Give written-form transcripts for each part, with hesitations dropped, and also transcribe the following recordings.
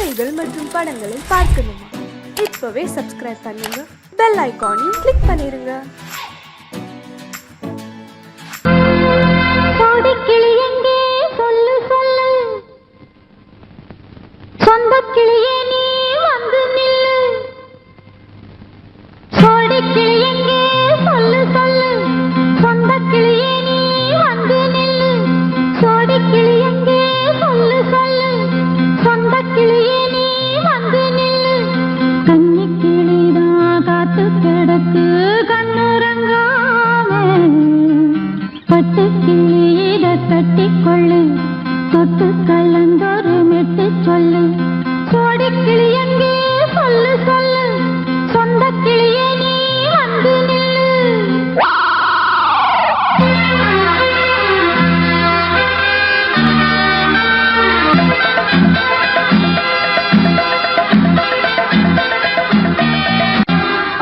கதைகள் மற்றும் படங்களை பார்க்கணுமா? இப்பவே சப்ஸ்கிரைப் பண்ணுங்க, பெல் ஐகானையும் கிளிக் பண்ணிருங்க. கோடிக்கிளி எங்கே சொல்லு சொல்லு, சொந்த கிளியே நீ வந்து நில்லு. கோடிக்கிளி எங்கே சொல்லு சொல்லு, சொந்த கிளியே நீ வந்து நில்லு. கோடிக்கிளி எங்கே சொல்லு சொல்லு, சொந்த கிளியே நீ வந்து நில்லு. கன்னி கிளிதான் காத்து கிடக்கு கண்ணுறங்காம, பட்டு கிளியிட கட்டிக்கொள்ளு, தொட்டு கலந்தொரு மெட்டு சொல்லு. கோடி கிளி எங்கே சொல்லு சொல்லு, சொந்த கிளியே நீ வந்து நில்லு.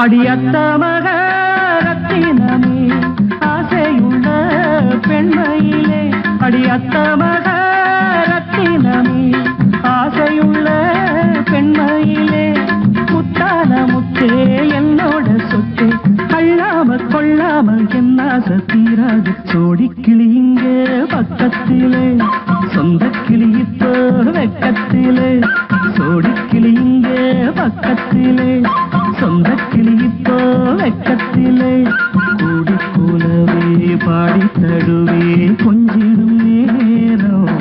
அடியத்த மகரத்தினமே ஆசையுள்ள பெண்மையிலே, அடியத்த மகரத்தினமே ஆசையுள்ள பெண்மையிலே, முத்தான முத்தே என்னோட சொத்தே, கள்ளாம கொள்ளாம என்ன தீராது. சோடிக்கிளி இங்கே பக்கத்திலே, சொந்த கிளி இப்போ வெக்கத்திலே. சோடிக்கிளி இங்கே பக்கத்திலே, சொந்த கிளி இப்போ வெக்கத்திலே. கூடி கூலவே பாடி தடுவே கொஞ்சிடும் நேரம்,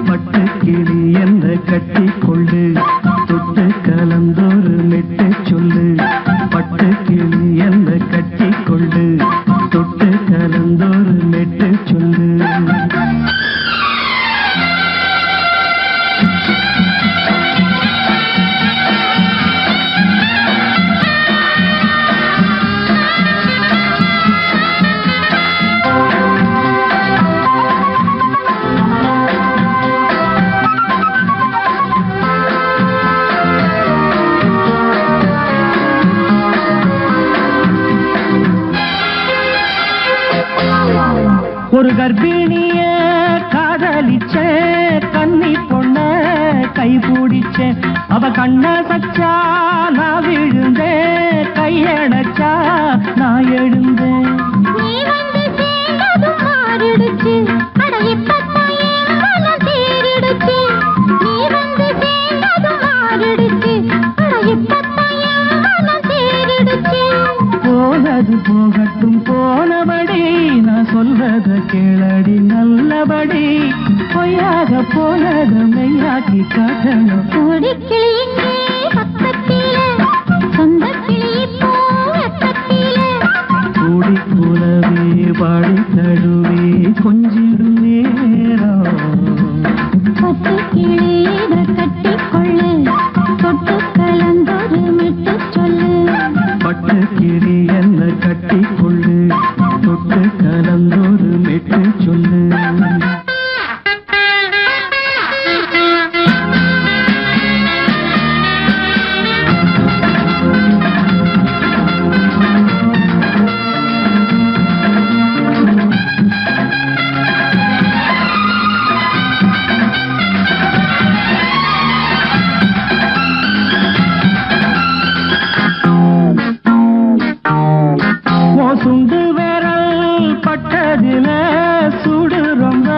பட்டு கிளி என்ன கட்டி கொள்ளு, தொட்டு கலந்தொரு மெட்டு சொல்லு. பட்டு கிளி என்ன கட்டி கொள்ளு, தொட்டு கலந்தொரு மெட்டு சொல்லு. ஒரு கர்ப்பிணிய காதலிச்ச கன்னி பொண்ண கை பிடிச்ச, அவ கண்ண சச்சா நான் விழுந்தேன், கையடைச்சா நான் எழுந்தேன். நீ வந்து சேர்ந்ததும் மாறிடுச்சு, அட இப்பத்தான் என் மனம் தேறிடுச்சு. நீ வந்து சேர்ந்ததும் மாறிடுச்சு, அட இப்பத்தான் என் மனம் தேறிடுச்சு. போனது போகட்டும் போனபடி, நான் சொல்றத கேளடி நல்லபடி. பொய்யாக போனது மெய்யாக்கி காட்டணும். கோடிக்கிளி எங்கே பக்கத்திலே, சொந்த கிளி இப்போ வெக்கத்திலே. கூடி கூலவே பாடி தடுவே கொஞ்சிடும் நேரம், பட்டு கிளியிட கட்டிக்கொள்ளு, தொட்டு கலந்தொரு மெட்டு சொல்லு. பட்டு கிளி என்ன கட்டி கொள்ளு, தொட்டு கலந்தொரு மெட்டு சொல்லு. சுண்டு விரல் பட்டதில சுடு ரொம்ப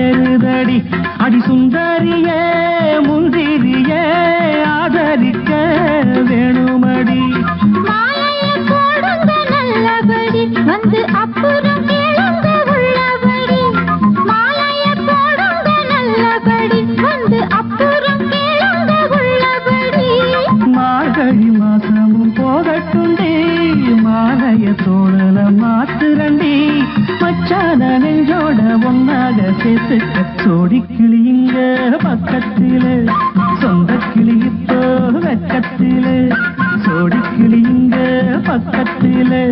ஏறுதடி, அடி சுந்தரியே முந்திரியே ஆதரிக்க வேணுமடி. மாலைய போடுங்க நல்லபடி, வந்து அப்புறம் கேளுங்க உள்ளபடி. மாலைய போடுங்க நல்லபடி, வந்து அப்புறம் கேளுங்க உள்ளபடி. மார்கழி மாசமும் போகட்டுண்டி, மாலைய தோழல மாத்துரண்டி. மச்சான நெஞ்சோட ஒன்னாக சேர்த்துக்க. சோடிக்கிளி இங்க பக்கத்திலே, சொந்த கிளி இப்போ வெக்கத்திலே. சோடிக்கிளி இங்க பக்கத்திலே,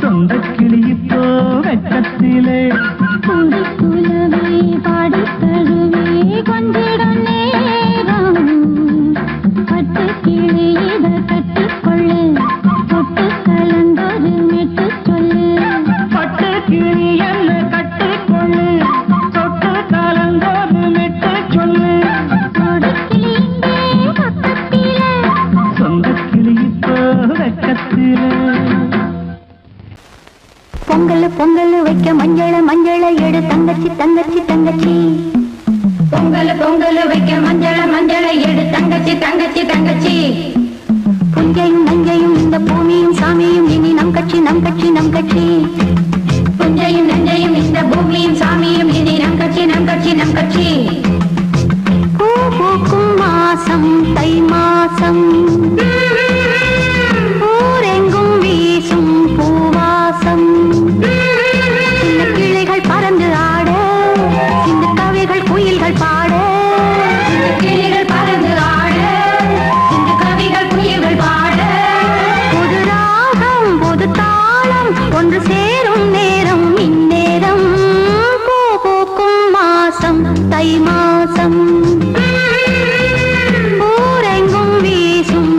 சொந்த கிளி இப்போ வெக்கத்திலே. கூடி குலவே பாடி தழுவே கொஞ்சிடும் நேரம், பட்டு கிளியிட கட்டிக்கொள்ளு, தொட்டு கலந்தொரு மெட்டு சொல்லு. பட்டு கிளி என்ன கட்டிக்கொள்ளு, தொட்டு கலந்தொரு மெட்டு சொல்லு. கோடி கிளி தங்கச்சி தங்கச்சி தங்கச்சி பொங்கல் பொங்கல் வைக்க மஞ்சள மஞ்சளை எடு தங்கச்சி தங்கச்சி தங்கச்சி புஞ்சையும் நஞ்சையும் இந்த பூமியும் சாமியும் இனி நம் கட்சி நம் கட்சி நம் கட்சி புஞ்சையும் நஞ்சையும் இந்த பூமியும் சாமியும் இனி நம் கட்சி நம் கட்சி நம் கட்சி பூ பூக்கும் மாசம் தை மாசம் ஊரெங்கும் வீசும் பூவாசம் சின்ன கிளைகள் பறந்து ஆட சின்ன கவிகள் குயில்கள் பாட சின்ன கிளைகள் பறந்து ஆட சின்ன கவிகள் குயில்கள் பாட புது ராகம் புது தாளம் ஒன்று சேரும் நேரம் இந்நேரம் பூ பூக்கும் மாசம் தை மாசம் ஊரெங்கும் வீசும்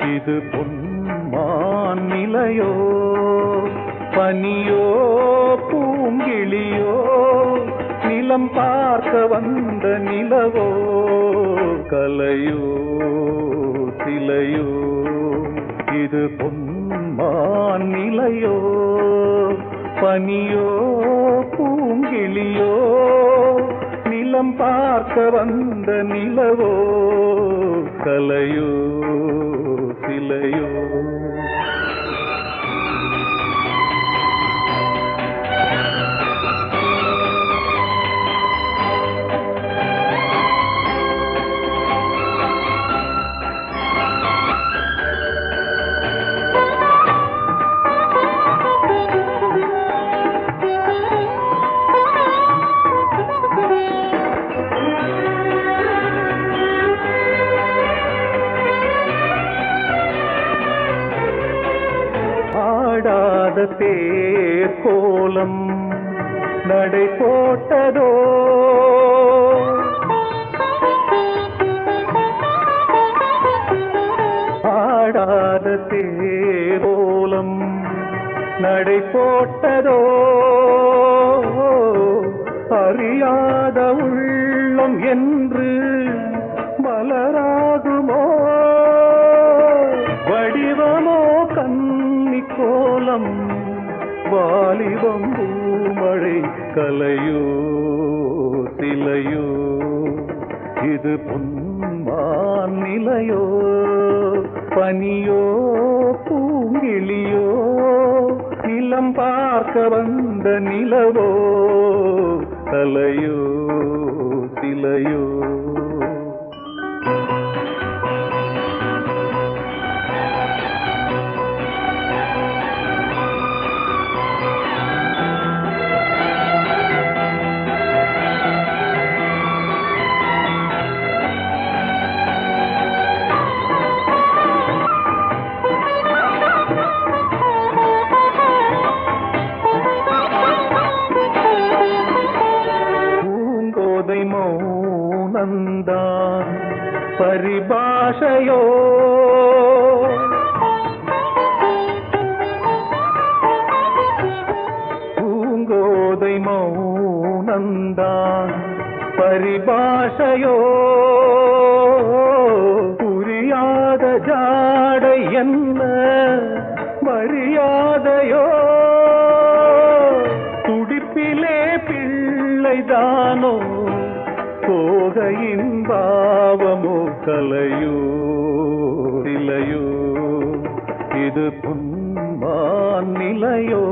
இது பொன்மான் நிலையோ பனியோ பூங்கிளியோ நிலம் பார்க்க வந்த நிலவோ கலையோ சிலையோ இது பொன்மான் நிலையோ பனியோ பூங்கிளியோ நிலம் பார்க்க வந்த நிலவோ கலையோ சிலையோ தேர் கோலம் நடை போட்டதோ ஆடாத தேரோலம் நடை போட்டதோ அறியாத உள்ளம் என்று மலராகுமோ வடிவமோ கன்னி கோலம் வாலிபம் பூமழை கலையோ சிலையோ இது பொன்மான் நிலையோ பனியோ பூங்கிளியோ நிலம் பார்க்க வந்த நிலவோ கலையோ சிலையோ மௌனந்தான் பரிபாஷையோ பூங்கோதை மௌனந்தான் பரிபாஷையோ புரியாத ஜாடை என்ன மரியாதையோ துடிப்பிலே பிள்ளைதானோ போகையின் பாவமோ கலையோ சிலையோ இது பொன்மான் நிலையோ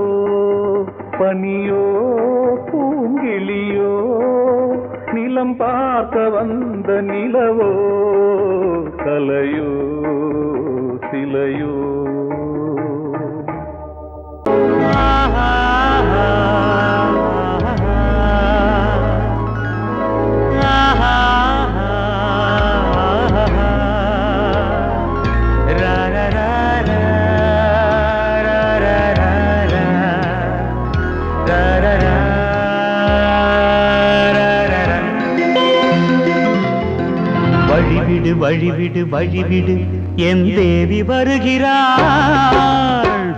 பனியோ பூங்கிளியோ நிலம் பார்க்க வந்த நிலவோ கலையோ சிலையோ வழிவிடு வழிவிடு வழிவிடு என் தேவி வருகிறாள்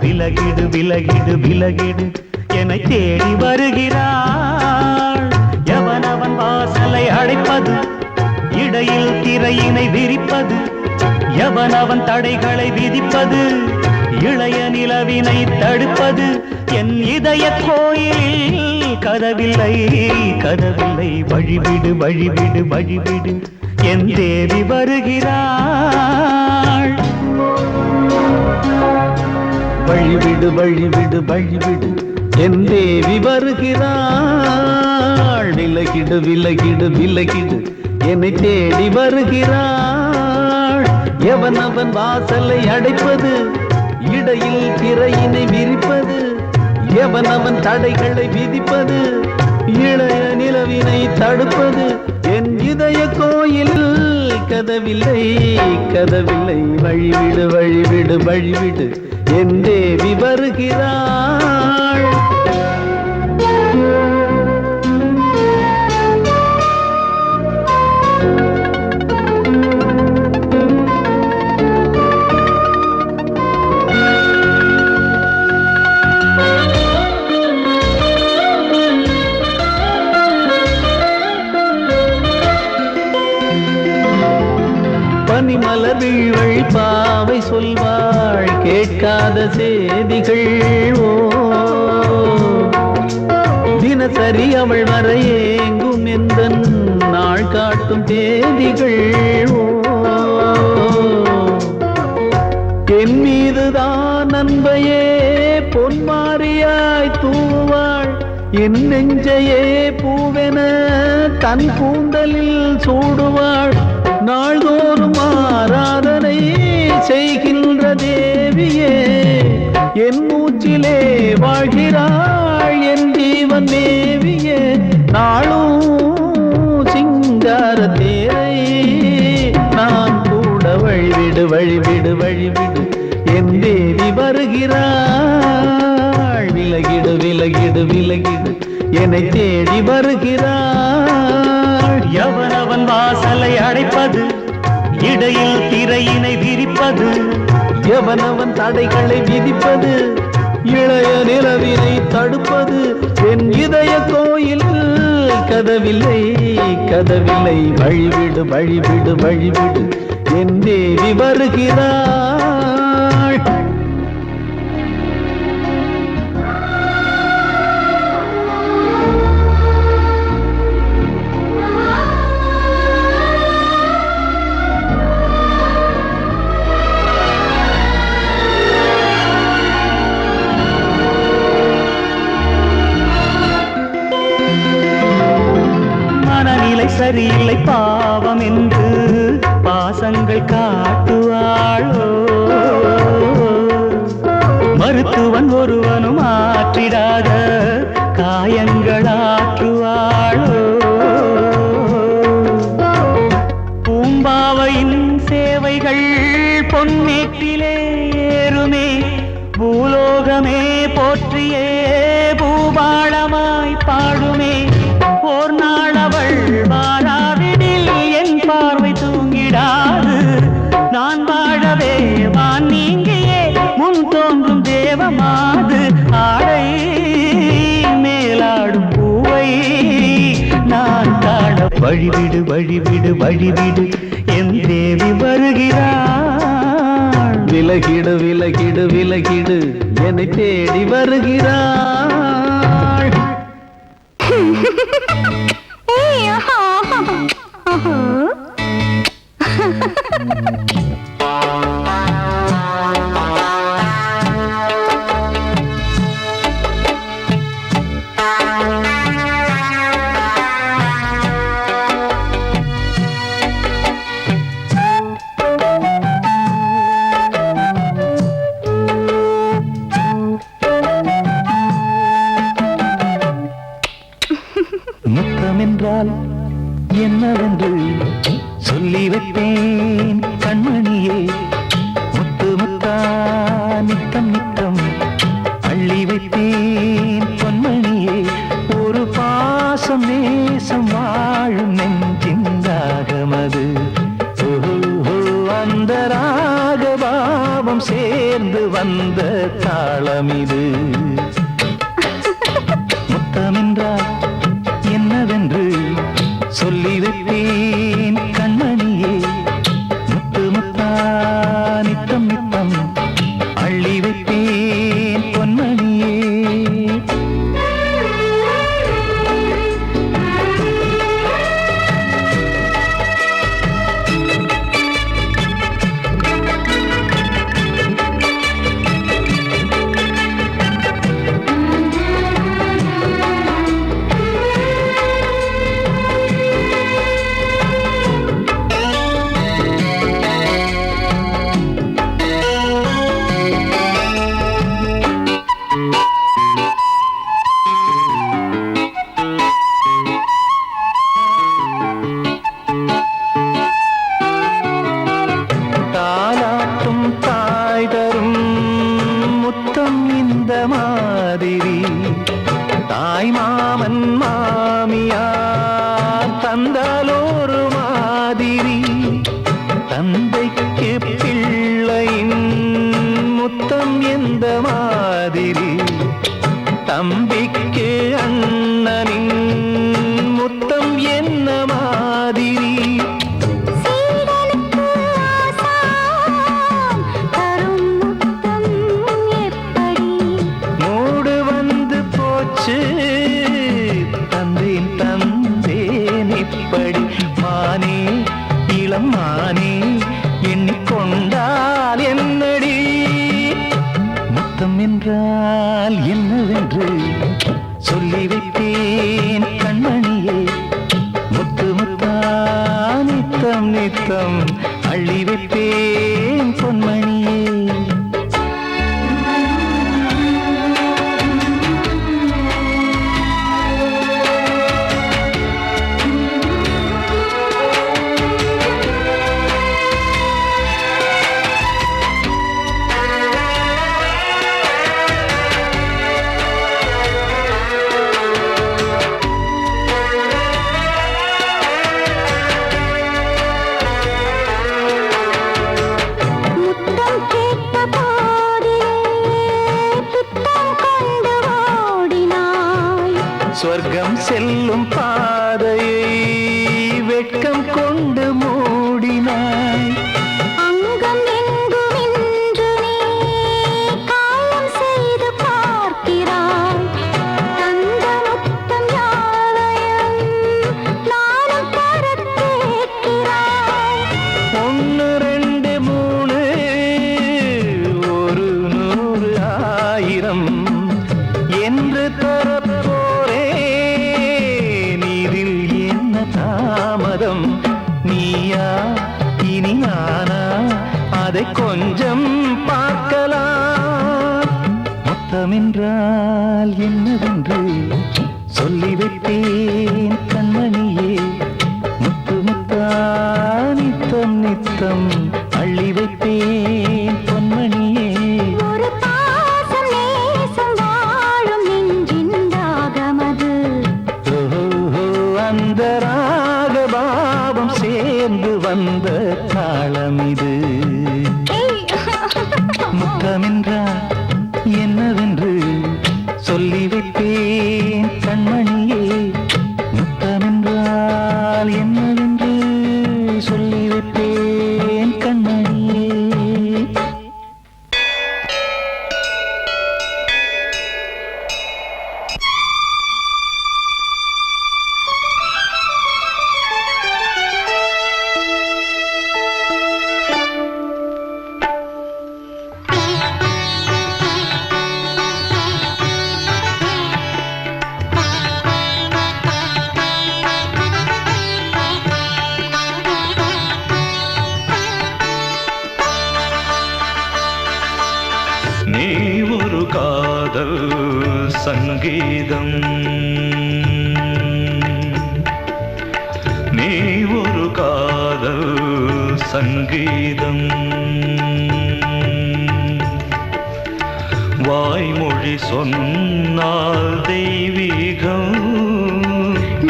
விலகிடு விலகிடு விலகிடு என்னை தேடி வருகிறாள் எவனவன் வாசலை அடைப்பது இடையில் திரையினை விரிப்பது எவனவன் தடைகளை விதிப்பது இளைய நிலவினை தடுப்பது என் இதய கோயிலில் கதவில்லை கதவில்லை வழிவிடு வழிவிடு வழிவிடு என் தேவி வருகிறாள் வழிவிடு வழிவிடு வழிவிடு என் தேவி வருகிறாள் விலகிடு விலகிடு விலகிடு என்னை தேடி வருகிறாள் எவனவன் வாசலை அடைப்பது இடையில் திரையினை விரிப்பது எவனவன் தடைகளை விதிப்பது இளைய நிலவினை தடுப்பது என் இதய கோயிலில் கதவில்லை கதவில்லை வழிவிடு வழிவிடு வழிவிடு என் தேவி வருகிறாள் சொல்வாள் கேட்காத செய்திகள் ஓ தினசரி அவள் வர ஏங்கும் எந்த நாள் காட்டும் தேதிகள் ஓ என் மீதுதான் அன்பையே பொன்மாரியாய் தூவாள் என் நெஞ்சையே பூவென தன் கூந்தலில் சூடுவாள் நாள்தோறும் ஆராதனை செய்கின்ற தேவியே என் மூச்சிலே வாழ்கிறாள் என் ஜீவன் தேவியே நாளும் சிங்கார தேரை நான் கூட வழிவிடு வழிவிடு வழிவிடு என் தேவி வருகிறாள் விலகிடு விலகிடு விலகிடு என்னை தேடி வருகிறாள் எவனவன் வாசலை அடைப்பது இடையில் திரையினை விரிப்பது எவனவன் தடைகளை விதிப்பது இளைய நிலவினை தடுப்பது என் இதய கோயில் கதவில்லை கதவில்லை வழிவிடு வழிவிடு வழிவிடு என் தேவி வருகிறாள் சரியில்லை பாவம் என்று பாசங்கள் காட்டுவாளோ மருத்துவன் ஒருவனும் ஆற்றிடாத காயங்களாற்றுவாளோ பூம்பாவையின் சேவைகள் பொன்னேட்டிலே ஏறுமே பூலோகமே போற்றியே பூபாளமாய் பாடுமே ஓர் நாள் அவள் வாராவிடில் என் பார்வை தூங்கிடாது நான் வாழவே வான் நீங்கியே முன் தோன்றும் தேவமாது ஆடை மேலாடும் பூவை நான் காண வழிவிடு வழிவிடு வழிவிடு என் தேவி வருகிறாள் விலகிடு விலகிடு விலகிடு என்னை தேடி வருகிறாள் முத்தமென்றால் என்னவென்று சொல்லி வைப்பேன் கண்மணியே முத்து முத்தா நித்தம் நித்தம் அள்ளி வைப்பேன் பொன்மணியே ஒரு பாசம் நேசம் வாழும் நெஞ்சின் ராகமது அந்த ராகபாவம் சேர்ந்து வந்த தாளமிது முத்தமென்றால் என்னவென்று சொல்லி வைப்பேன் கண்மணியே முத்து முத்தா நித்தம் நித்தம் அள்ளி வைப்பேன் பொன்மணியே தாய் மாமன் மாமியார் தந்தாலோரு மாதிரி தந்தைக்கு பிள்ளையின் முத்தம் எந்த மாதிரி தம்பிக்கு அண்ணனின் முத்தம் என்ன மாதிரி சீடனுக்கு ஆசான் முத்தம் என்றால் என்னவென்று சொல்லி வைத்தேன் கண்மணியே. முத்து முத்தா நித்தம் நித்தம் அள்ளி வைத்தேன் பொன்மணியே. சொர்க்கம் செல்லும் பாதையை வெட்கம் கொண்டு மூடினாய். அங்கம் எங்கும் இன்று நீ காயம் செய்து பார்க்கிறாய். தந்த முத்தம் யாவையும் நானும் தர கேட்கிறாய். 1 2 3 ஒரு 100 1000 என்று தாமதம். நீயா இனி நானா அதை கொஞ்சம் பார்க்கலாம். முத்தமென்றால் என்னவென்று சொல்லி வைத்தேன் கண்மணியே. முத்து முத்தா நித்தம் நித்தம் அள்ளி வைத்தேன் பொன்மணியே. ஒரு பாசம் நேசம் வாழும் நெஞ்சின் தாகமது. அந்த ராகபாவம் சேர்ந்து வந்த தாளம் இது. முத்தமென்றால் என்னவென்று சொல்லி வைத்தேன் கண்மணியே. முத்தமென்றால் என்னவென்று சொல்லி வைத்தேன் கண்மணியே. நீ ஒரு காதல் சங்கீதம், நீ ஒரு காதல் சங்கீதம். வாய்மொழி சொன்னால் தெய்வீகம்.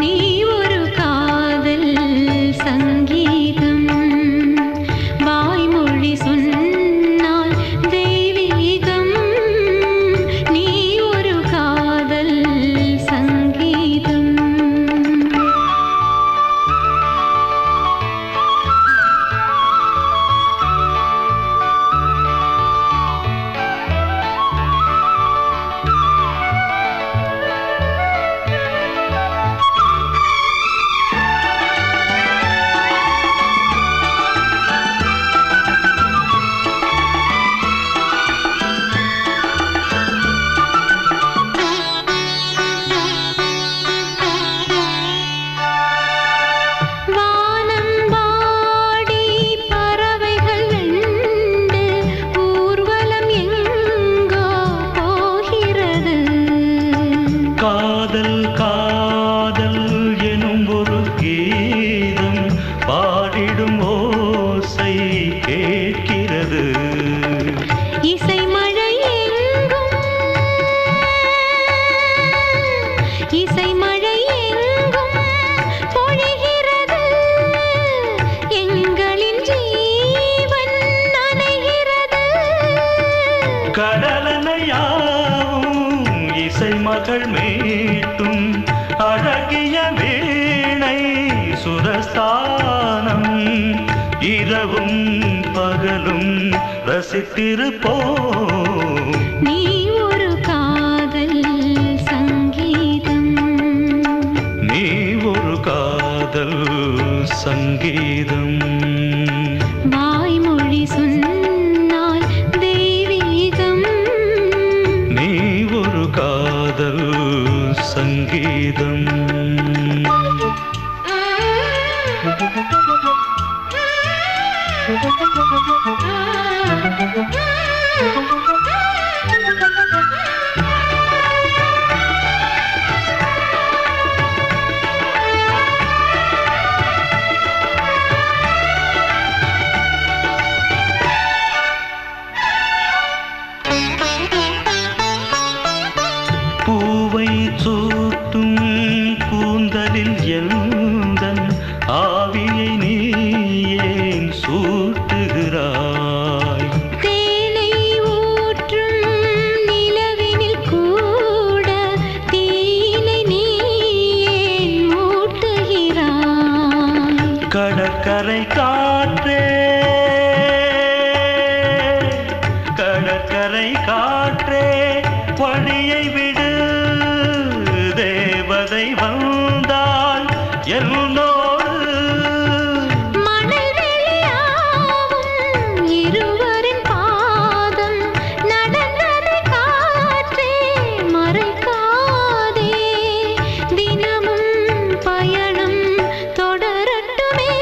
நீ ஒரு காதல் சங்கீதம், வாய்மொழி சொன்னால் தெய்வீகம். நீ ஒரு காதல் சங்கீதம். காதல் காதல் எனும் ஒரு கீதம் பாடிடும் ஓசை கேட்கிறது. இசை மழை எங்கும், இசை மழை எங்கும் பொழிகிறது. எங்களின் ஜீவன் நனைகிறது. கடலனையாவும் இசை மகள் மீட்டும் அழகிய வீணை சுரஸ்தானம். இரவும் பகலும் ரசித்திருப்போம். நீ ஒரு காதல் சங்கீதம், நீ ஒரு காதல் சங்கீதம். வாய்மொழி சொன்னால் தெய்வீகம். கடற்கரை காற்றே கடற்கரை காற்றே வழியை விடு தேவதை வந்தால் என்னோடு மணல் வெளியாகும் இருவரின் பாதம் நடந்தது காற்றே மறைக்காதே தினமும் பயணம் தொடரட்டுமே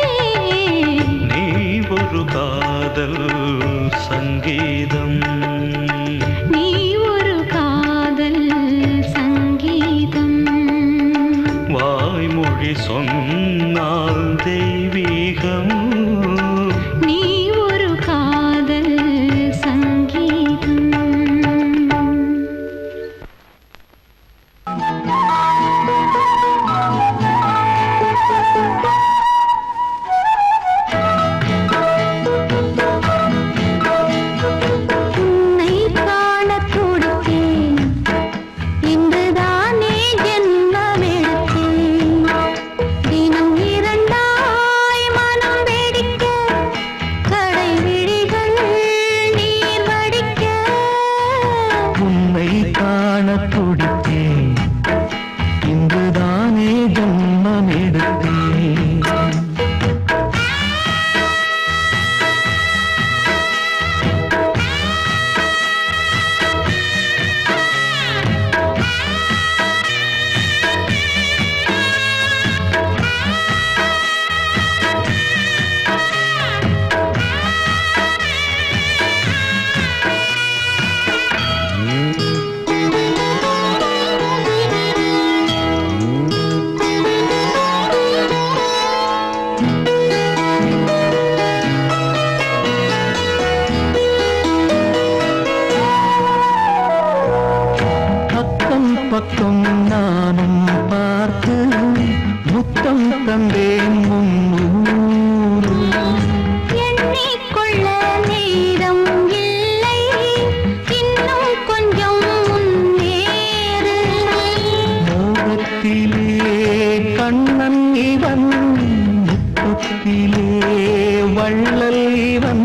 நீ ஒரு காதல் சங்கீதம் நீ ஒரு காதல் சங்கீதம் வாய்மொழி சொன்னால் தெய்வீகம் நீ ஒரு காதல் சங்கீதம் உன்னை காணத் துடித்தேன் இன்றுதானே ஜென்மமெடுத்தேன் தினம் இரண்டாய் மனம் வெடிக்க கடை விழிகள் நீர் வடிக்க உன்னை காண துடித்தேன் இன்றுதானே ஜன்மம் எடுத்தேன் அக்கம் பக்கம் நானும் பார்த்து முத்தம் தந்தேன் முன்னூறு எண்ணிக்கொள்ள நேரம் இல்லை இன்னும் கொஞ்சம் முன்னேறு மோகத்திலே கண்ணன் இவன் முத்தத்திலே வள்ளல் இவன்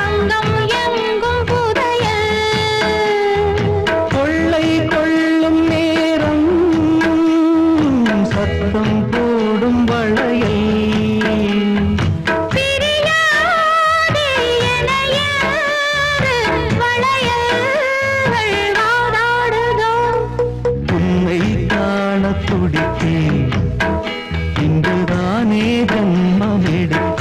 அங்கம் எங்கும் புதையல் கொள்ளை கொள்ளும் நேரம் சத்தம் போடும் வளையல் பிரியாதே என யாரு வளையல்கள் வாதாடுதோ உன்னை காண துடித்தேன் இன்றுதானே ஜன்மம் எடுத்தேன்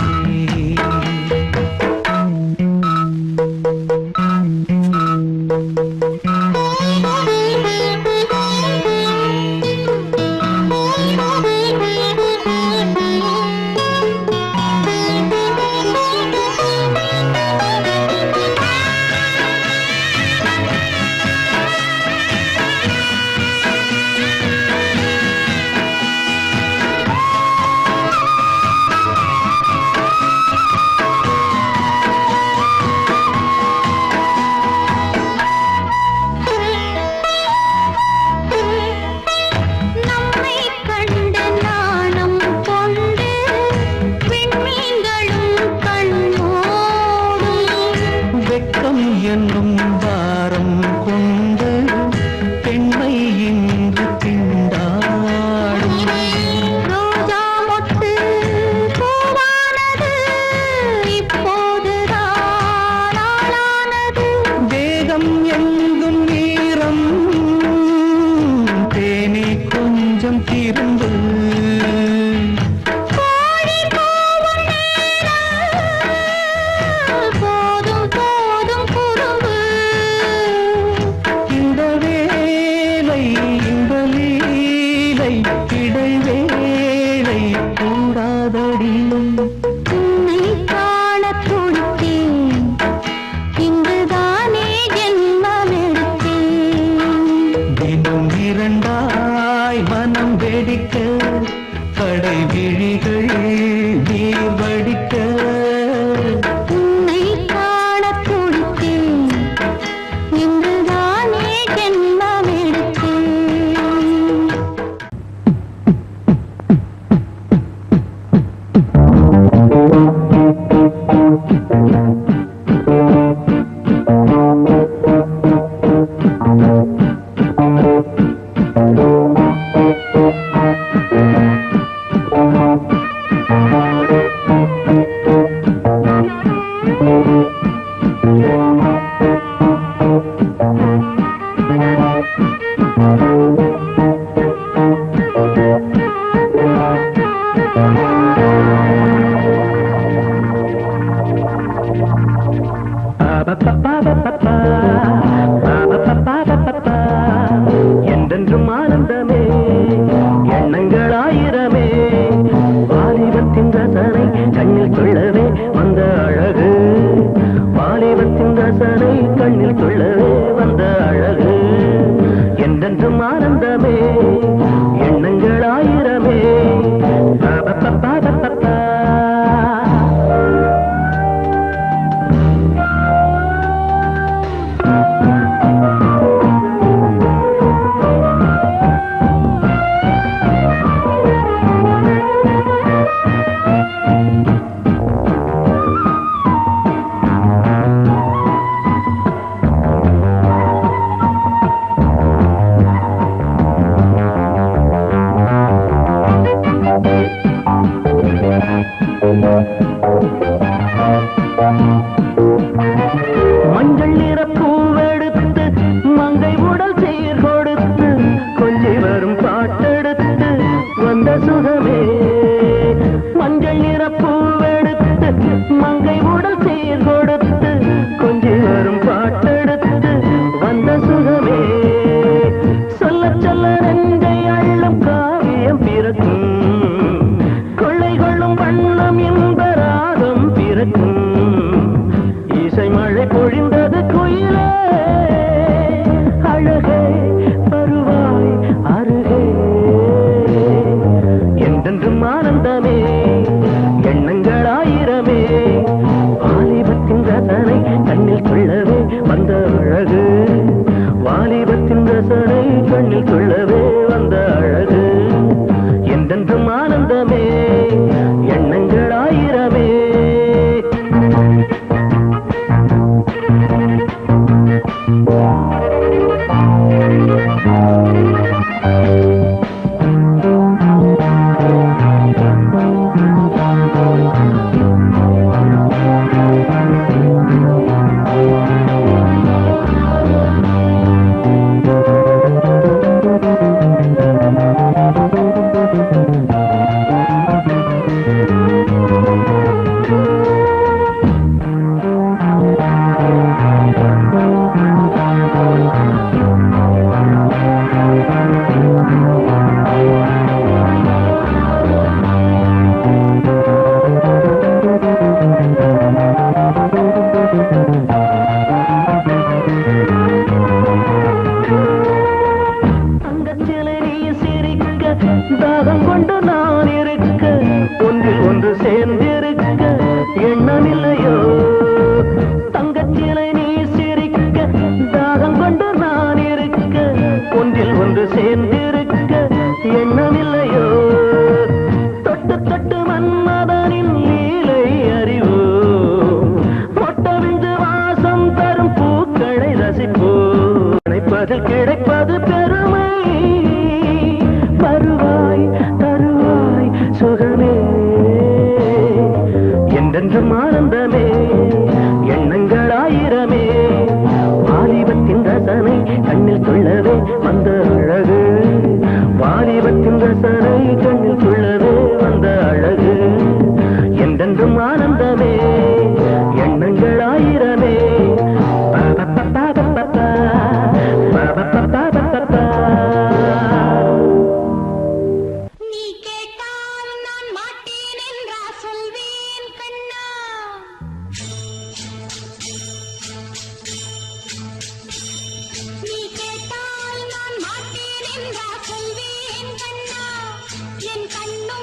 நம்மை கண்டு நாணம் கொண்டு விண்மீன்களும் கண்ணோடும் வெட்கம் என்னும் பாரம் கொண்டு பெண்மை இன்று திண்டாடும் ரோஜா மொட்டு பூவானது இப்போதுதான் ஆளானது தேகம் எங்கும் ஈரம் தேனே கொஞ்சம் திரும்பு கோழி கூவும் நேரம் போதும் போதும் குறும்பு என்றென்றும் ஆனந்தமே எண்ணங்கள் ஆயிரமே வாலிபத்தின் ரசனை கண்ணில் கொள்ளவே வந்த அழகு வாலிபத்தின் ரசனை கண்ணில் கொள்ளவே வந்த அழகு என்றென்றும் ஆனந்தமே எண்ணங்கள் ஆயிரமே மஞ்சள் நிற பூவெடுத்து மங்கை உடல் சீர் கொடுத்து கொஞ்சி வரும் பாட்டெடுத்து வந்த சுகமே மஞ்சள் நிற பூவெடுத்து மங்கை உடல் சீர் கொடுத்து கொஞ்சி வரும் பாட்டெடுத்து வந்த சுகமே சொல்ல சொல்ல நெஞ்சை அள்ளும் காவியம் பிறக்கும் கொள்ளை கொள்ளும் வண்ணம் என்பராகம் பிறக்கும் இசை மழை பொழிந்தது குயிலே அழகே வருவாய் அருகே என்றென்றும் ஆனந்தமே எண்ணங்கள் ஆயிரமே வாலிபத்தின் ரசனை கண்ணில் கொள்ளவே வந்த அழகு வாலிபத்தின் ரசனை கண்ணில் கொள்ளவே வந்த அழகு என்றென்றும் ஆனந்தமே எண்ணங்கள் ஆயிரமே தாகம் கொண்டு நான் இருக்க ஒன்றில் ஒன்று சேர்ந்திருக்க எண்ணமில்லையோ தங்கச்சிலை நீ சிரிக்க தாகம் கொண்டு நான் இருக்க ஒன்றில் ஒன்று சேர்ந்திருக்க எண்ணமில்லையோ தொட்டு தொட்டு மன்மதனின் லீலை அறிவோ மொட்டவிந்து வாசம் தரும் பூக்களை ரசிப்போ நினைப்பதில் கிடைப்பது பெருமை வருவாய் தருவாய் சுகமே என்றென்றும் ஆனந்தமே எண்ணங்கள் ஆயிரமே வாலிபத்தின் ரசனை கண்ணில் கொள்ளவே வந்த அழகு வாலிபத்தின் ரசனை கண்ணில் கொள்ளவே வந்த அழகு என்றென்றும் ஆனந்தமே எண்ணங்கள் ஆயிரமே என் கண்ணோ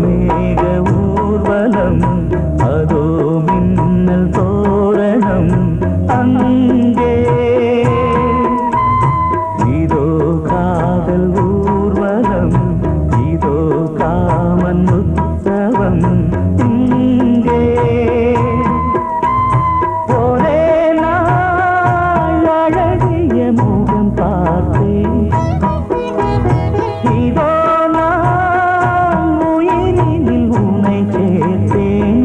மேக ஊர்வலம் அதோ மின்னல் தோரணம் அங்கே இதோ காதல் ஊர்வலம் இதோ காமன் உற்சவம் இங்கே ஒரே நாள் அழகிய முகம் பார்த்தேன் இதோ நான் உயிரினில் உன்னை சேர்த்தேன்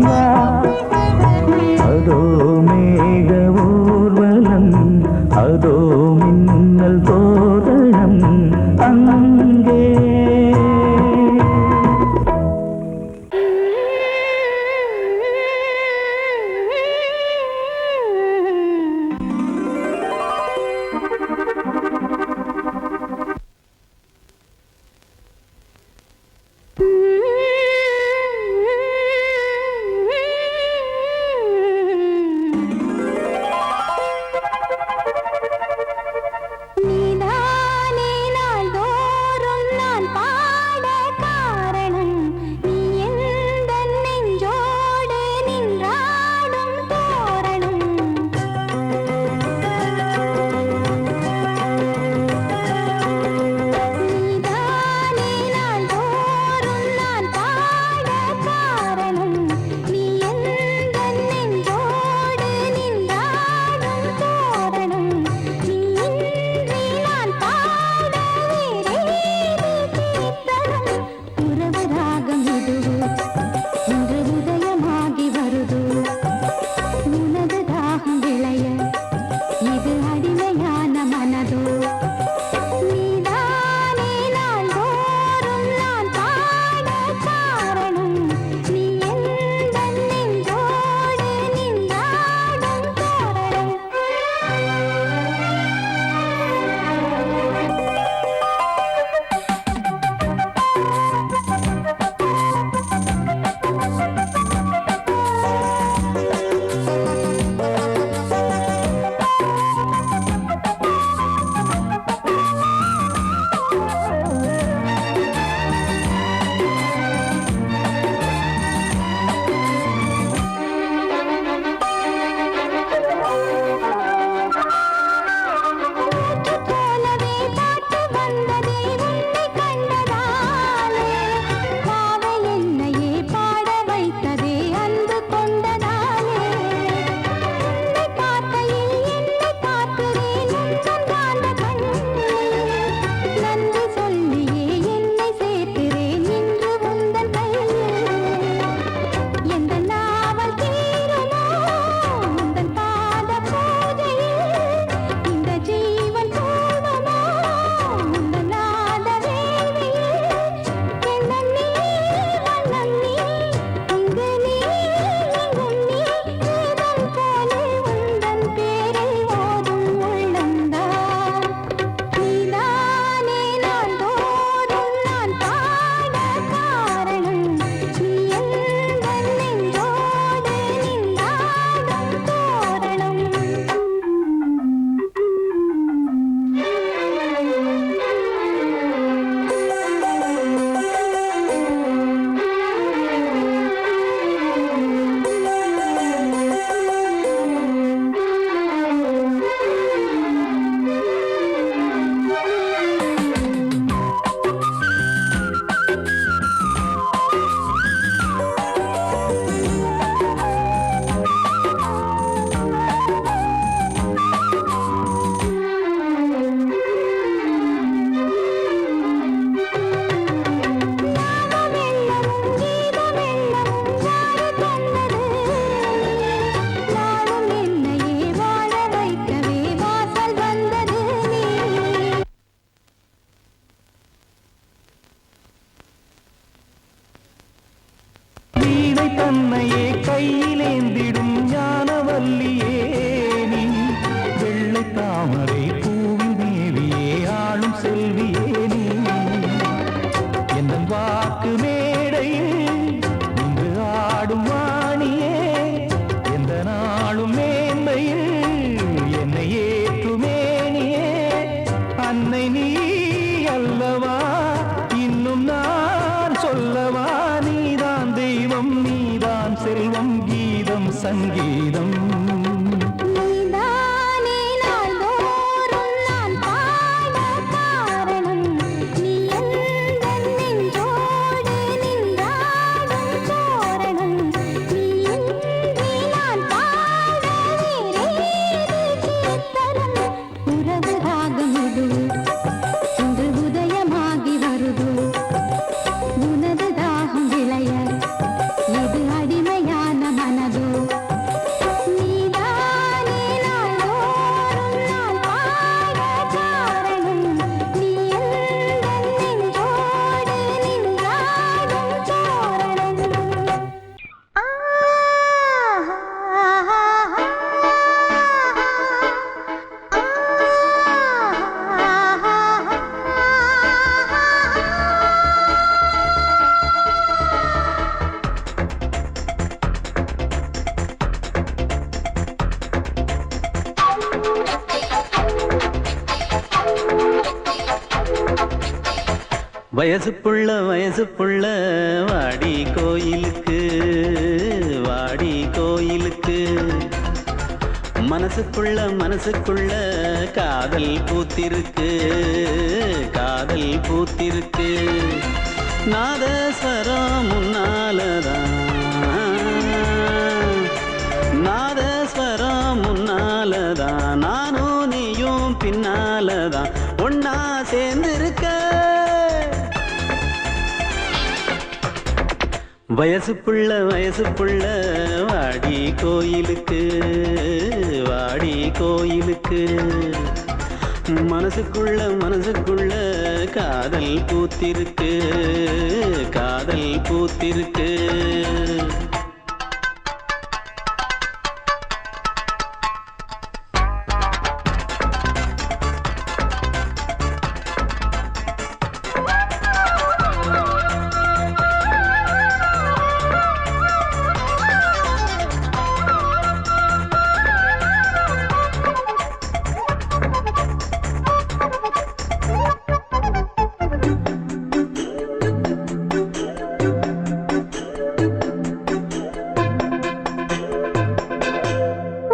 சங்கீதம் நீதானே நாள்தோறும் நான் பாட காரணம் நீ எந்தன் நெஞ்சோடு நின்றாடும் தோரணம் நீ இன்றி நான் பாட வேறேது கீர்த்தனம் உறவு ராகம் இது இன்று உதயமாகி வருது உனது தாகம் விளைய இது அடிமையான மனதோ நீதானே நாள்தோறும் நான் பாட காரணம் நீ எந்தன் நெஞ்சோடு நின்றாடும் தோரணம் வயசு புள்ள வாடி கோயிலுக்கு மனசுக்குள்ள காதல் பூத்திருக்கு நாதஸ்வரம் முன்னாலதான் நானும் நீயும் பின்னாலதான் ஒன்னா சேர்ந்திருக்க வயசு புள்ள வாடி கோயிலுக்கு மனசுக்குள்ள காதல் பூத்திருக்கு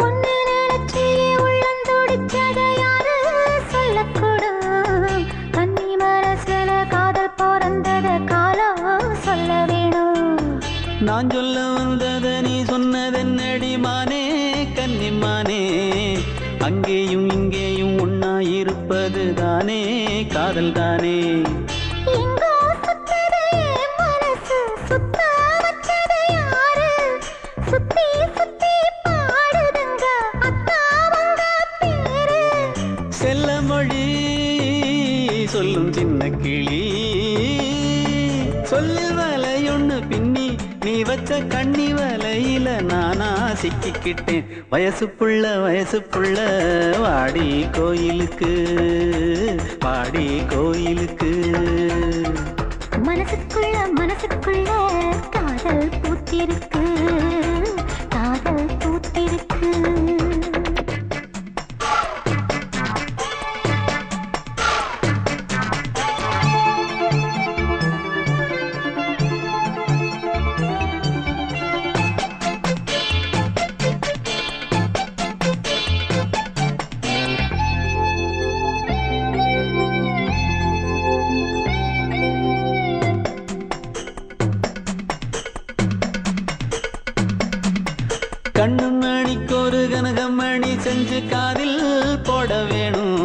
ஒன்னு நினைச்சி உள்ளம் துடிச்சத யாரு சொல்லக்கூடும் கன்னி மனசுல காதல் பிறந்தத காலம் சொல்ல வேணும் நான் சொல்ல வந்தத நீ சொன்னதென்னடி மானே கன்னிமானே அங்கேயும் இங்கேயும் ஒன்னா இருப்பது தானே காதல் தானே எங்கோ சுத்தது என் மனசு சுத்த வச்சது யாரு சுத்தி சுத்தி பாடுதுங்க அத்தாவங்க பேரு செல்ல மொழி சொல்லும் சின்ன கிளி சொல்லில் வலையொன்னு பின்னி நீ வச்ச கண்ணி வலையில நானா சிக்கிக்கிட்டேன் வயசு புள்ள வாடி கோயிலுக்கு மனசுக்குள்ள காதல் பூத்திருக்கு கண்ணு மணிக்கொரு கனகமணி செஞ்சு காதில் போட வேணும்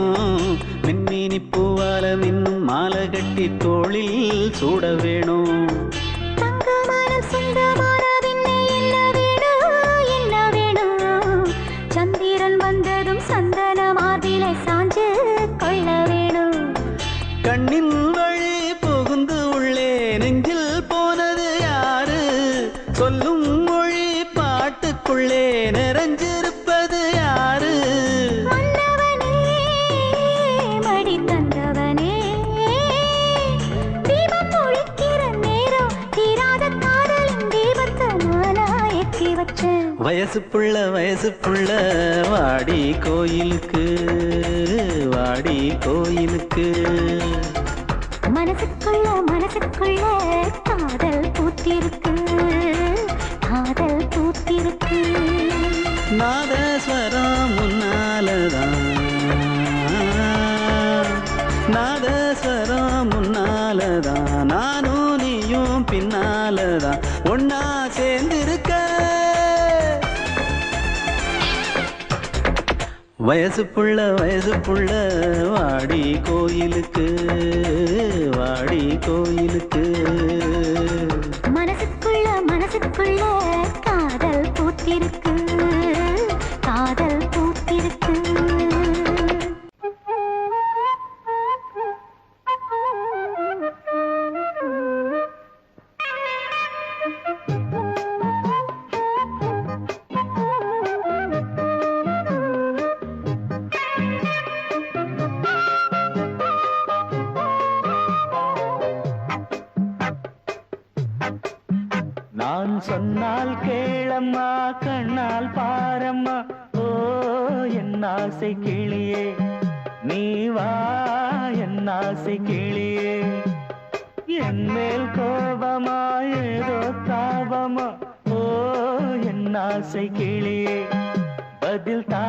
மின்மினி பூவால மின்னும் மாலை கட்டி தோளில் சூட வேணும் தங்கமனம் சொந்தமான பின்னே என்ன வேணும் சந்திரன் வந்ததும் சந்தன மார்பிலை சாஞ்சு கொள்ள வேணும் கண்ணின் வழி புகுந்து உள்ளே நெஞ்சில் போனது யாரு சொல்லும் மொழி பாட்டுக்குள்ளே நிறைஞ்சிருப்பது யாரு மன்னவனே மடி தந்தவனே தீபம் ஒழிக்கிற நேரம் தீராத காதலின் தீபத்தை நானா ஏற்றி வச்சேன் வயசு புள்ள வாடி கோயிலுக்கு மனசுக்குள்ள காதல் பூத்திருக்கு நாதஸ்வரம் முன்னாலதான் நாதஸ்வரம் முன்னாலதான் நானும் நீயும் பின்னாலதான் ஒன்னா சேர்ந்திருக்க வயசு புள்ள வாடி கோயிலுக்கு மனசுக்குள்ள காதல் பூத்திருக்கு நான் சொன்னால் கேளம்மா கண்ணால் பாரம்மா ஓ என் ஆசை கிளியே நீ வா என் ஆசை கிளியே என் மேல் கோபமா ஏதோ தாபமா ஓ என் ஆசை கிளியே பதில் தா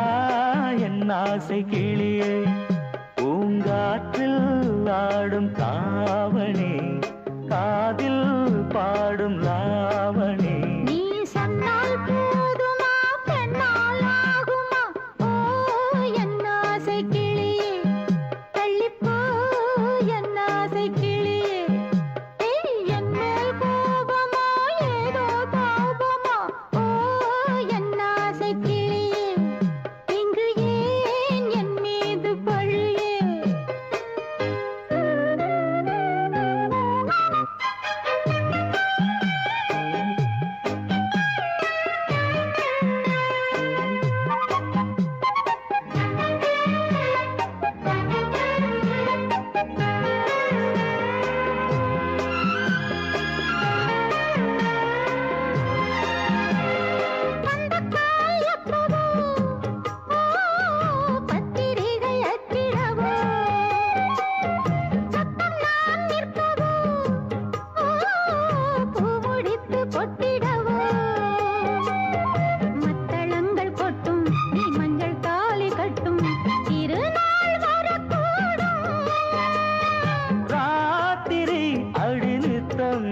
என் ஆசை கிளியே பூங்காற்றில் ஆடும் தாவணி காதில் பாடும் லாவணி நீ சொன்னால் போதுமா பெண்ணால் ஆகுமா ஓ என் ஆசை கிளியே தள்ளிப்போ என் ஆசை கிளியே என் மேல் கோபமா ஏதோ தாபமா ஓ என் ஆசை கிளியே இங்கு ஏன் என் மீது பழியே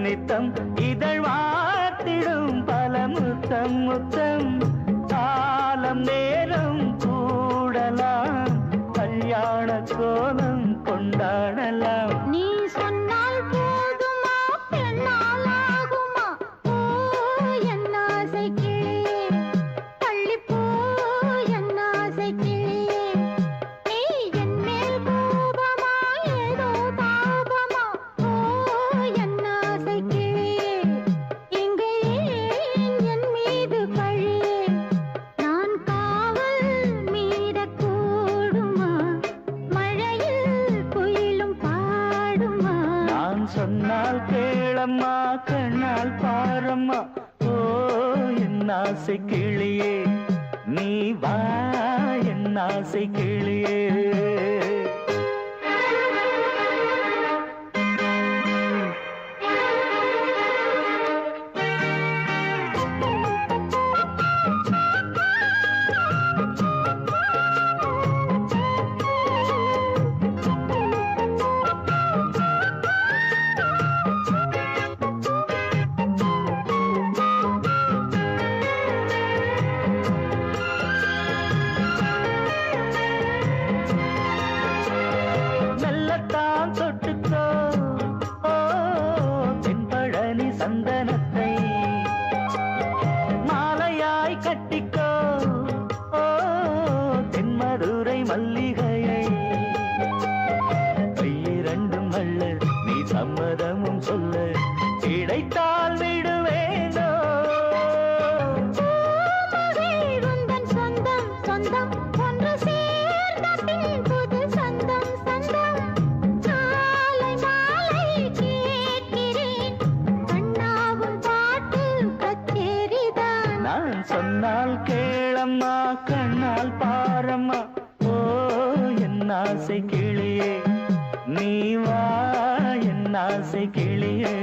நித்தம் இதழ் வார்த்திடும் பல முத்தம் முத்தம் காலம் நேரம் கூடலாம் கல்யாண கோலம் கொண்டாடலாம் நீ சொன்னால் போதுமா பெண்ணால் ஆகுமா ஓ என் ஆசை கிளியே தள்ளிப்போ என் ஆசை கிளியே நீ என் மேல் கோபமா ஏதோ தாபமா ஓ என் ஆசை கிளியே இங்கே என் மீது பழியே நான் காவல் மீறக்கூடுமா மழையில் குயிலும் பாடுமா நான் சொன்னால் கேளம்மா கண்ணால் பாரம்மா ஓ என் ஆசை கிளியே நீ வா என் ஆசை கிளியே மெல்லத்தான் தொட்டுக்கோ ஓ தென்பழனி சந்தனத்தை மாலையாய் கட்டிக்கோ ஓ தென்மதுரை மல்லிகையை கையிரண்டும் அள்ள நீ சம்மதமும் சொல்ல கிடைத்தால் விடுவேனோ உந்தன் சொந்தம் சொந்தம் ஒன்று சேர்ந்த பின் புது சொந்தம் சொந்தம் காலை மாலை கேட்கிறேன் கண்ணாவும் பாட்டு கச்சேரிதான் நான் சொன்னால் கேளம்மா கண்ணால் பாரம்மா ஓ என் ஆசை கிளியே நீ வா என் ஆசை கிளியே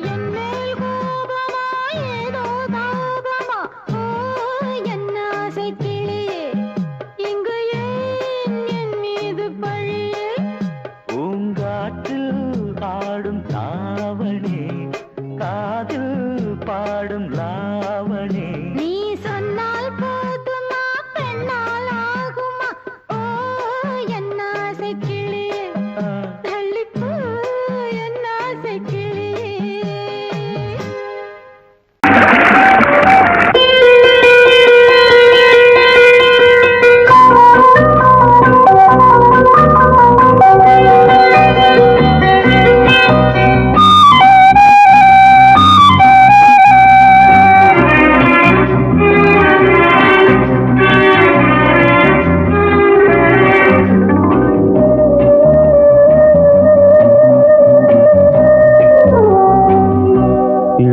என் மேல் கோபமா ஏதோ தாபமா ஓ என்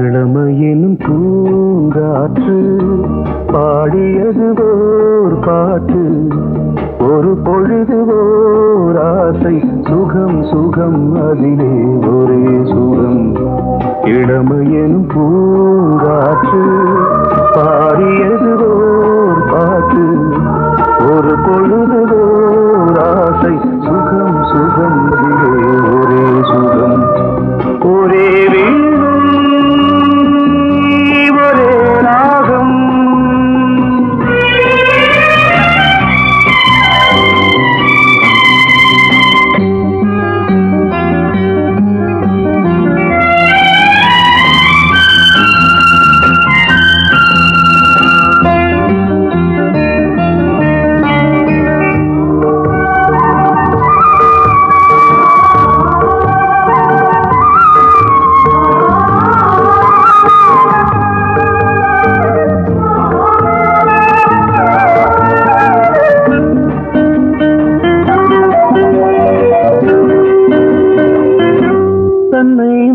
இளமையின் பூங்காற்று பாடியது ஓர் பாட்டு ஒரு பொழுது ஓர் ஆசை சுகம் சுகம் அதிலே ஒரே சுகம் இளமையின் பூங்காற்று பாடியது ஓர் பாட்டு ஒரு பொழுது ஓர் ஆசை சுகம் சுகம் அதிலே ஒரே சுகம் ஒரே வீடும் ஒரே ராகம்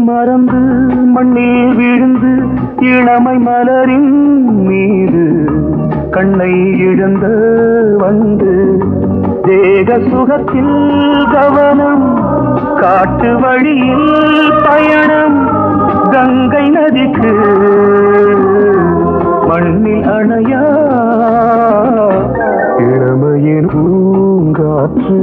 மறந்து மண்ணில் விழுந்து இளமை மலரின் மீது கண்ணை இழந்த வந்து தேக சுகத்தில் கவனம் காட்டு வழியில் பயணம் கங்கை நதிக்கு மண்ணில் அணையா இளமையின் பூங்காற்று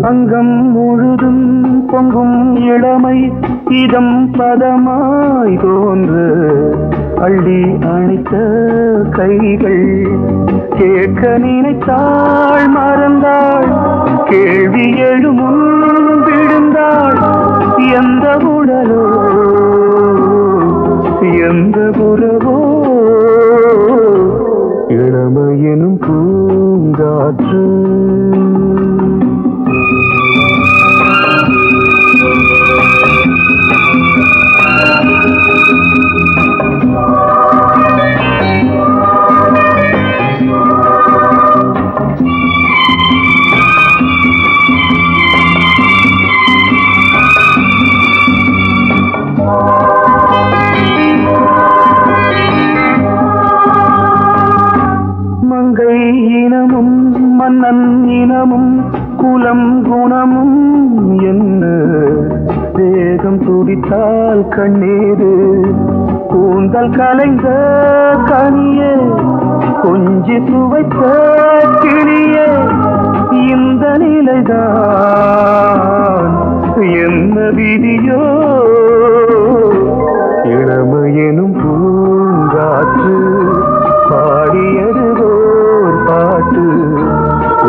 அங்கம் முழுதும் பொங்கும் இளமை இதம் பதமாய் தோன்று அள்ளி அணைத்த கைகள் கேட்க நினைத்தாள் மறந்தாள் கேள்வி எழுமுன் விழுந்தாள் எந்த உடலோ எந்த புறவோ இளமையெனும் பூங்காற்று மன்னன் இனமும் குலம் குணமும் என்ன தேகம் துடித்தால் கண்ணீரு கூந்தல் கலைந்த கனியே கொஞ்சி சுவைத்த கிளியே இந்த நிலைதான் என்ன விதியோ இளமையெனும் பூங்காற்று பாடியது ஓர் பாட்டு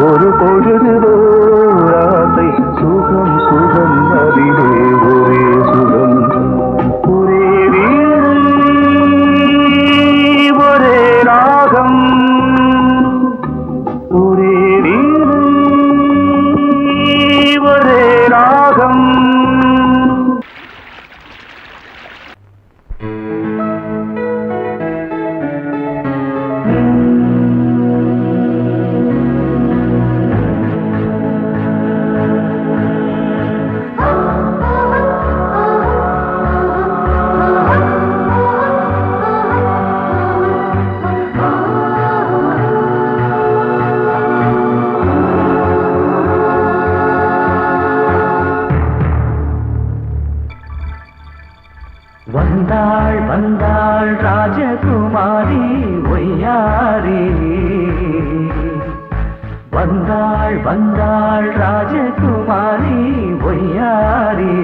ஒரு பொழுது ஓர் ஆசை சுகம் சுகம் அதிலே ஒரே சுகம் ஒரே வீடு ஒரே ராகம் ஒரே வீடு ஒரே ராகம் வந்தாள் வந்தாள் ராஜகுமாரி ஒய்யாரி வந்தாள் வந்தாள் ராஜகுமாரி ஒய்யாரி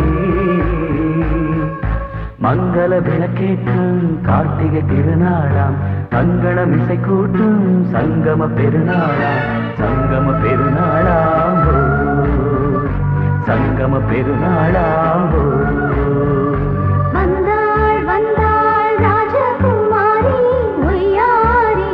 மங்கள விளக்கேற்றும் கார்த்திகை திருநாளாம் தங்களம் இசை கூட்டும் சங்கம பெருநாளாம் சங்கம பெருநாளாம் சங்கம பெருநாளாம் வந்தாள் வந்தாள் ராஜகுமாரி ஒய்யாரி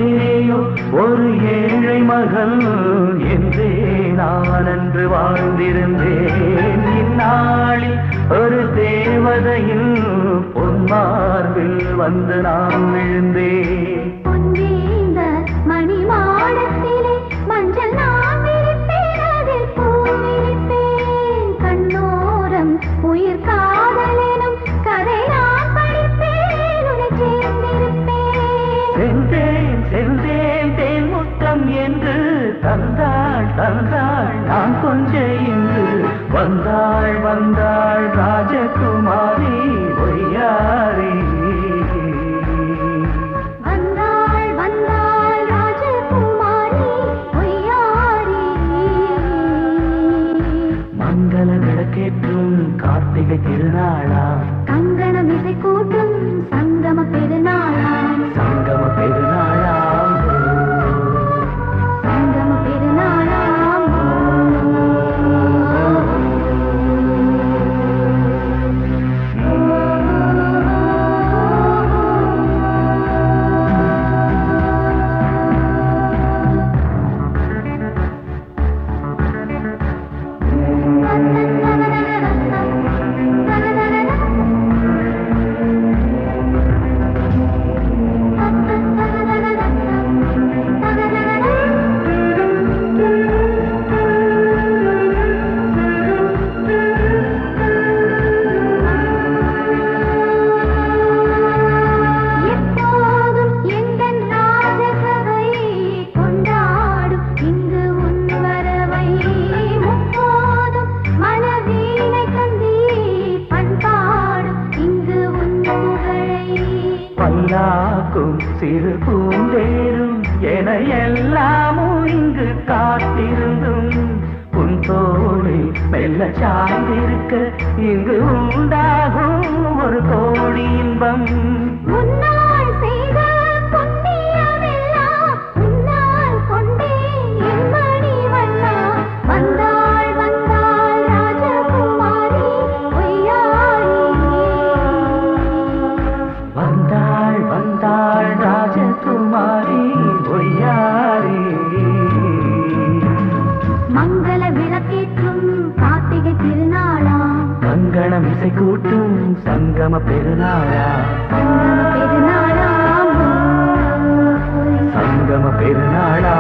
நாட்டிலேயோ ஒரு ஏழை மகள் என்றே நான் அன்று வாழ்ந்திருந்தேன். இந்நாளில் ஒரு தேவதையில் பொன்மார்பில் வந்து நான் விழுந்தேன். பொன்னேந்த மணி மாடத்திலே மஞ்சள் நான் விரிப்பேன், அதில் பூ விரிப்பேன். கண்ணோரம் உயிர் காதலெனும் கதை நான் படிப்பேன், உன்னை சேர்ந்திருப்பேன். சென்றேன் சென்றேன் தேன் முத்தம் என்று தந்தாள் தந்தாள் நான் கொஞ்ச இன்று வந்தாள் வந்தாள் ராஜகுமாரி ஒய்யாரி. வந்தாள் வந்தாள் ராஜகுமாரி ஒய்யாரி. மங்கள விளக்கேற்றும் கார்த்திகை திருநாளா, கங்கணம் இசை கூட்டும் சங்கம பெருநாளாம். சங்கம பெருநாளாம் சங்கம பெருநாளாம். எப்போதும் எந்தன் ராஜசபை கொண்டாடும் இங்கு உன் வரவை. முப்போதும் மனவீணை தந்தி பண்பாடும் இங்கு உன் புகழை. பல்லாக்கும் சிறு பூந்தேரும் என எல்லாமும் இங்கு காத்திருந்தும் உன் தோளில் மெல்ல சாய்ந்திருக்க இங்கு உண்டாகும் ஒரு கோடி இன்பம். முன்னால் செய்த புண்ணியமெல்லாம் உன்னால் கொண்டேன் என் மணி வண்ணா. வந்தாள் வந்தாள் ராஜகுமாரி ஒய்யாரி. வந்தாள் வந்தாள் ராஜகுமாரி ஒய்யாரி. மங்கள விளக்கேற்றும் கார்த்திகை திருநாளாம். கங்கணம் இசை கூட்டும் சங்கம பெருநாளா, சங்கம பெருநாளாம். சங்கம பெருநாளா.